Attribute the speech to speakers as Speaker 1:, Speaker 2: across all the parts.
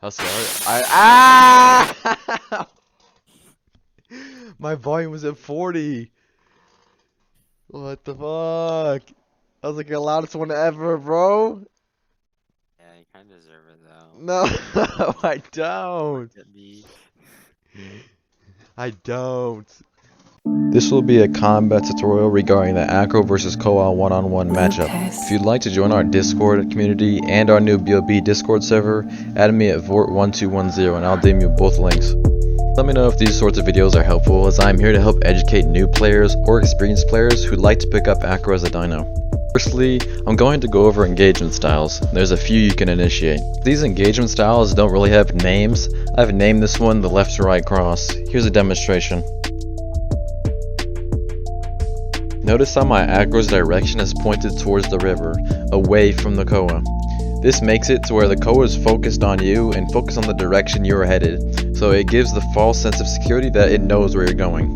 Speaker 1: That's ah! My volume was at 40. What the fuck? That was like the loudest one ever, bro.
Speaker 2: Yeah, you kind of deserve it though.
Speaker 1: No, I don't. I don't. This will be a combat tutorial regarding the Acro vs Coah one-on-one matchup. If you'd like to join our Discord community and our new BOB Discord server, add me at Vort1210 and I'll DM you both links. Let me know if these sorts of videos are helpful, as I'm here to help educate new players or experienced players who'd like to pick up Acro as a dino. Firstly, I'm going to go over engagement styles. There's a few you can initiate. These engagement styles don't really have names. I've named this one the left to right cross. Here's a demonstration. Notice how my Acro's direction is pointed towards the river, away from the Coah. This makes it to where the Coah is focused on you and focused on the direction you're headed, so it gives the false sense of security that it knows where you're going.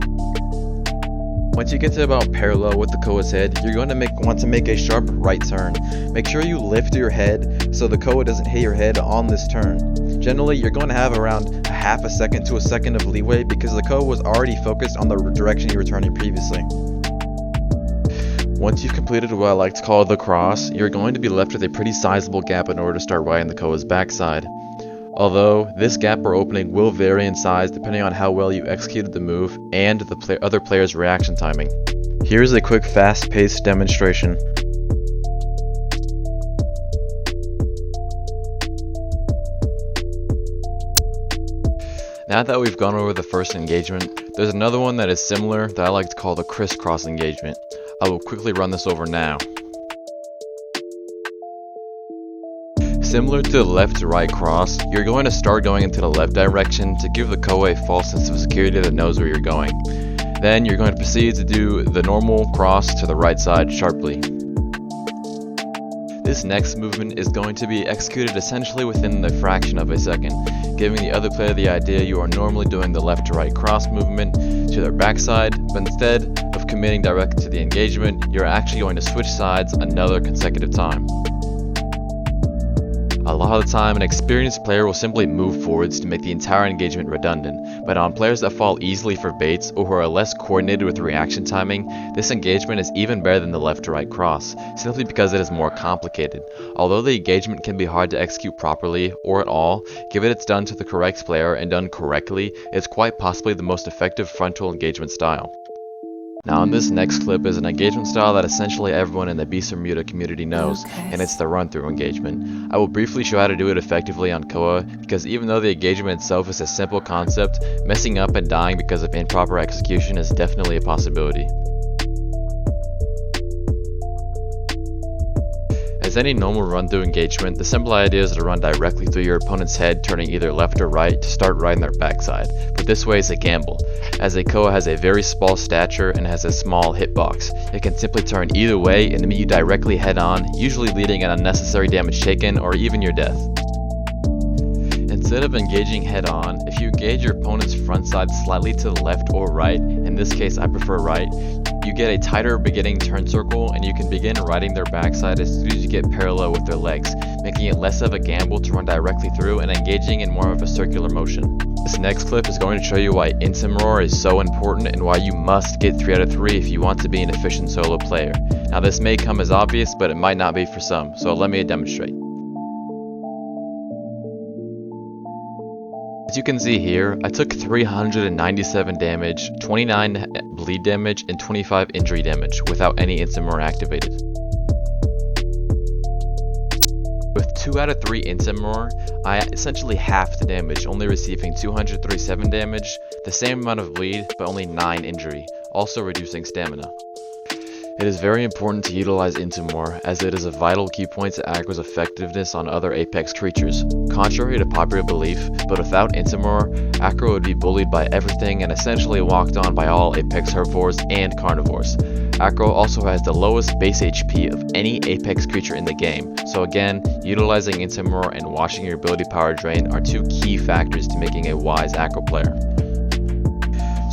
Speaker 1: Once you get to about parallel with the Coah's head, you're going to want to make a sharp right turn. Make sure you lift your head so the Coah doesn't hit your head on this turn. Generally, you're going to have around a half a second to a second of leeway because the Coah was already focused on the direction you were turning previously. Once you've completed what I like to call the cross, you're going to be left with a pretty sizable gap in order to start riding the Coah's backside. Although, this gap or opening will vary in size depending on how well you executed the move and the other player's reaction timing. Here's a quick fast-paced demonstration. Now that we've gone over the first engagement, there's another one that is similar that I like to call the crisscross engagement. I will quickly run this over now. Similar to the left to right cross, you're going to start going into the left direction to give the Coah a false sense of security that knows where you're going. Then you're going to proceed to do the normal cross to the right side sharply. This next movement is going to be executed essentially within the fraction of a second, giving the other player the idea you are normally doing the left to right cross movement to their backside, but instead of committing directly to the engagement, you're actually going to switch sides another consecutive time. A lot of the time, an experienced player will simply move forwards to make the entire engagement redundant, but on players that fall easily for baits or who are less coordinated with reaction timing, this engagement is even better than the left to right cross, simply because it is more complicated. Although the engagement can be hard to execute properly, or at all, given it's done to the correct player and done correctly, it's quite possibly the most effective frontal engagement style. Now in this next clip is an engagement style that essentially everyone in the Bermuda community knows, and it's the run-through engagement. I will briefly show how to do it effectively on Coah, because even though the engagement itself is a simple concept, messing up and dying because of improper execution is definitely a possibility. As any normal run-through engagement, the simple idea is to run directly through your opponent's head, turning either left or right to start riding their backside, but this way is a gamble, as a Coah has a very small stature and has a small hitbox. It can simply turn either way and meet you directly head-on, usually leading in unnecessary damage taken or even your death. Instead of engaging head-on, if you engage your opponent's front side slightly to the left or right, in this case I prefer right, you get a tighter beginning turn circle and you can begin riding their backside as soon as you get parallel with their legs, making it less of a gamble to run directly through and engaging in more of a circular motion. This next clip is going to show you why instant roar is so important and why you must get 3 out of 3 if you want to be an efficient solo player. Now this may come as obvious, but it might not be for some, so let me demonstrate. As you can see here, I took 397 damage, 29 bleed damage, and 25 injury damage without any instant roar activated. With 2 out of 3 instant roar, I essentially halved the damage, only receiving 237 damage, the same amount of bleed, but only 9 injury, also reducing stamina. It is very important to utilize Intimore, as it is a vital key point to Acro's effectiveness on other Apex creatures. Contrary to popular belief, but without Intimore, Acro would be bullied by everything and essentially walked on by all Apex herbivores and carnivores. Acro also has the lowest base HP of any Apex creature in the game, so again, utilizing Intimore and watching your ability power drain are 2 key factors to making a wise Acro player.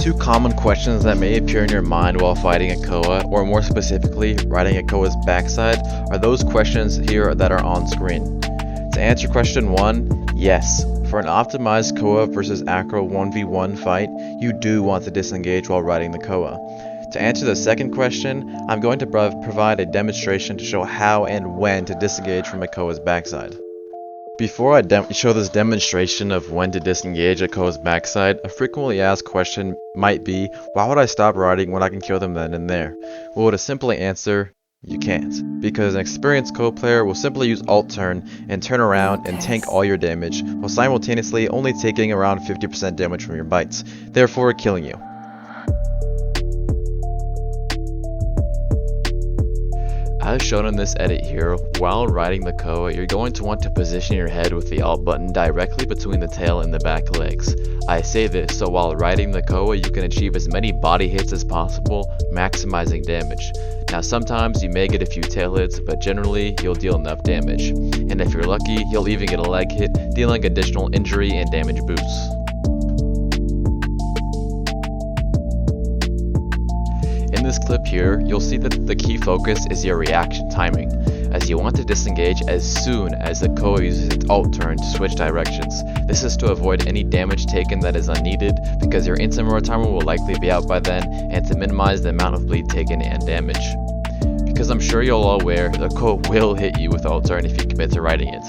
Speaker 1: Two common questions that may appear in your mind while fighting a Coah, or more specifically, riding a Coah's backside, are those questions here that are on screen. To answer question 1, yes. For an optimized Coah versus Acro 1v1 fight, you do want to disengage while riding the Coah. To answer the second question, I'm going to provide a demonstration to show how and when to disengage from a Coah's backside. Before I show this demonstration of when to disengage a Coah's backside, a frequently asked question might be, why would I stop riding when I can kill them then and there? Well, to simply answer, you can't, because an experienced Coah player will simply use alt turn and turn around and tank all your damage, while simultaneously only taking around 50% damage from your bites, therefore killing you. As shown in this edit here, while riding the Coah, you're going to want to position your head with the alt button directly between the tail and the back legs. I say this so while riding the Coah you can achieve as many body hits as possible, maximizing damage. Now sometimes you may get a few tail hits, but generally you'll deal enough damage. And if you're lucky, you'll even get a leg hit, dealing additional injury and damage boosts. In this clip here, you'll see that the key focus is your reaction timing, as you want to disengage as soon as the Coah uses its alt turn to switch directions. This is to avoid any damage taken that is unneeded, because your instant roar timer will likely be out by then, and to minimize the amount of bleed taken and damage. Because I'm sure you're all aware, the Coah will hit you with alt turn if you commit to riding it.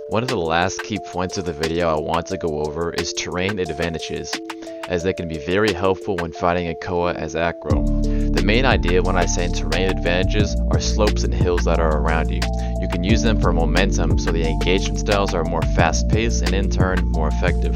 Speaker 1: One of the last key points of the video I want to go over is terrain advantages, as they can be very helpful when fighting a Coah as Acro. The main idea when I say terrain advantages are slopes and hills that are around you. You can use them for momentum so the engagement styles are more fast paced and in turn more effective.